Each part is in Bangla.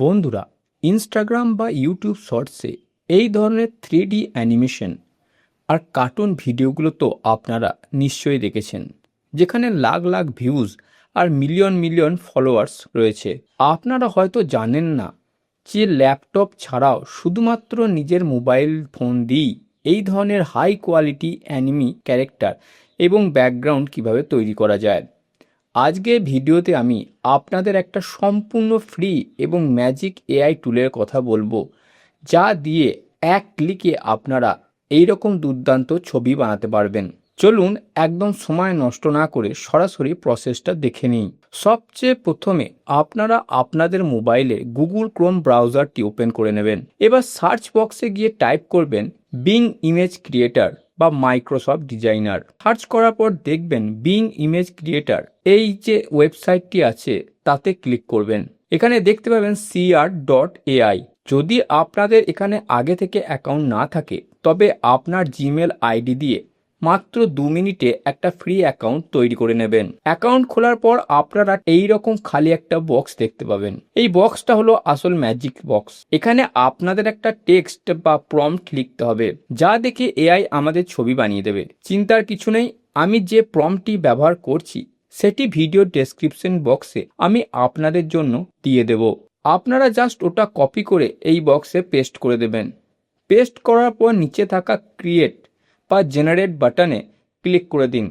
বন্ধুরা, ইনস্টাগ্রাম বা ইউটিউব শর্টসে এই ধরনের 3D অ্যানিমেশন আর কার্টুন ভিডিওগুলো তো আপনারা নিশ্চয়ই দেখেছেন, যেখানে লাখ লাখ ভিউজ আর মিলিয়ন মিলিয়ন ফলোয়ার্স রয়েছে। আপনারা হয়তো জানেন না যে ল্যাপটপ ছাড়াও শুধুমাত্র নিজের মোবাইল ফোন দিয়েই এই ধরনের হাই কোয়ালিটি অ্যানিমি ক্যারেক্টার এবং ব্যাকগ্রাউন্ড কিভাবে তৈরি করা যায়। আজকে ভিডিওতে আমি আপনাদের একটা সম্পূর্ণ ফ্রি এবং ম্যাজিক এআই টুলের কথা বলবো, যা দিয়ে এক ক্লিকে আপনারা এইরকম দুর্দান্ত ছবি বানাতে পারবেন। চলুন একদম সময় নষ্ট না করে সরাসরি প্রসেসটা দেখে নিই। সবচেয়ে প্রথমে আপনারা আপনাদের মোবাইলে গুগল ক্রোম ব্রাউজারটি ওপেন করে নেবেন। এবার সার্চ বক্সে গিয়ে টাইপ করবেন বিং ইমেজ ক্রিয়েটার বা মাইক্রোসফট ডিজাইনার। সার্চ করার পর দেখবেন বিং ইমেজ ক্রিয়েটার এই যে ওয়েবসাইটটি আছে তাতে ক্লিক করবেন। এখানে দেখতে পাবেন cr.ai। যদি আপনাদের এখানে আগে থেকে অ্যাকাউন্ট না থাকে তবে আপনার জিমেল আইডি দিয়ে মাত্র 2 মিনিটে একটা ফ্রি অ্যাকাউন্ট তৈরি করে নেবেন। অ্যাকাউন্ট খোলার পর আপনারা এই রকম খালি একটা বক্স দেখতে পাবেন। এই বক্সটা হলো আসল ম্যাজিক বক্স। এখানে আপনাদের একটা টেক্সট বা প্রম্পট লিখতে হবে, যা দেখে এআই আমাদের ছবি বানিয়ে দেবে। চিন্তার কিছু নেই, আমি যে প্রম্পটটি ব্যবহার করছি সেটি ভিডিও ডেসক্রিপশন বক্সে আমি আপনাদের জন্য দিয়ে দেব। আপনারা জাস্ট ওটা কপি করে এই বক্সে পেস্ট করে দেবেন। পেস্ট করার পর নিচে থাকা ক্রিয়েট বা জেনারেট বাটনে ক্লিক করে দিন।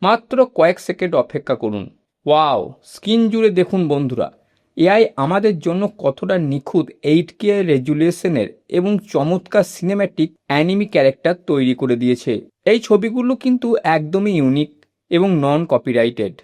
মাত্র কয়েক সেকেন্ড অপেক্ষা করুন। ওয়াও, স্ক্রিন জুড়ে দেখুন বন্ধুরা, এআই আমাদের জন্য কতটা নিখুঁত 8K রেজুলেশনের এবং চমৎকার সিনেম্যাটিক অ্যানিমি ক্যারেক্টার তৈরি করে দিয়েছে। এই ছবিগুলো কিন্তু একদমই ইউনিক এবং নন কপিরাইটেড।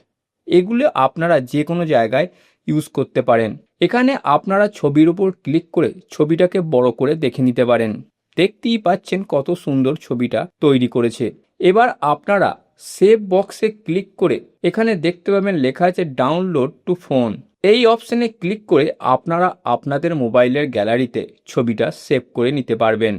এগুলো আপনারা যে কোনো জায়গায় ইউজ করতে পারেন। এখানে আপনারা ছবির উপর ক্লিক করে ছবিটাকে বড় করে দেখে নিতে পারেন। দেখতেই পাচ্ছেন কত সুন্দর ছবিটা তৈরি করেছে। এবার আপনারা সেভ বক্সে ক্লিক করে এখানে দেখতে পাবেন লেখা আছে ডাউনলোড টু ফোন। এই অপশনে ক্লিক করে আপনারা আপনাদের মোবাইলের গ্যালারিতে ছবিটা সেভ করে নিতে পারবেন।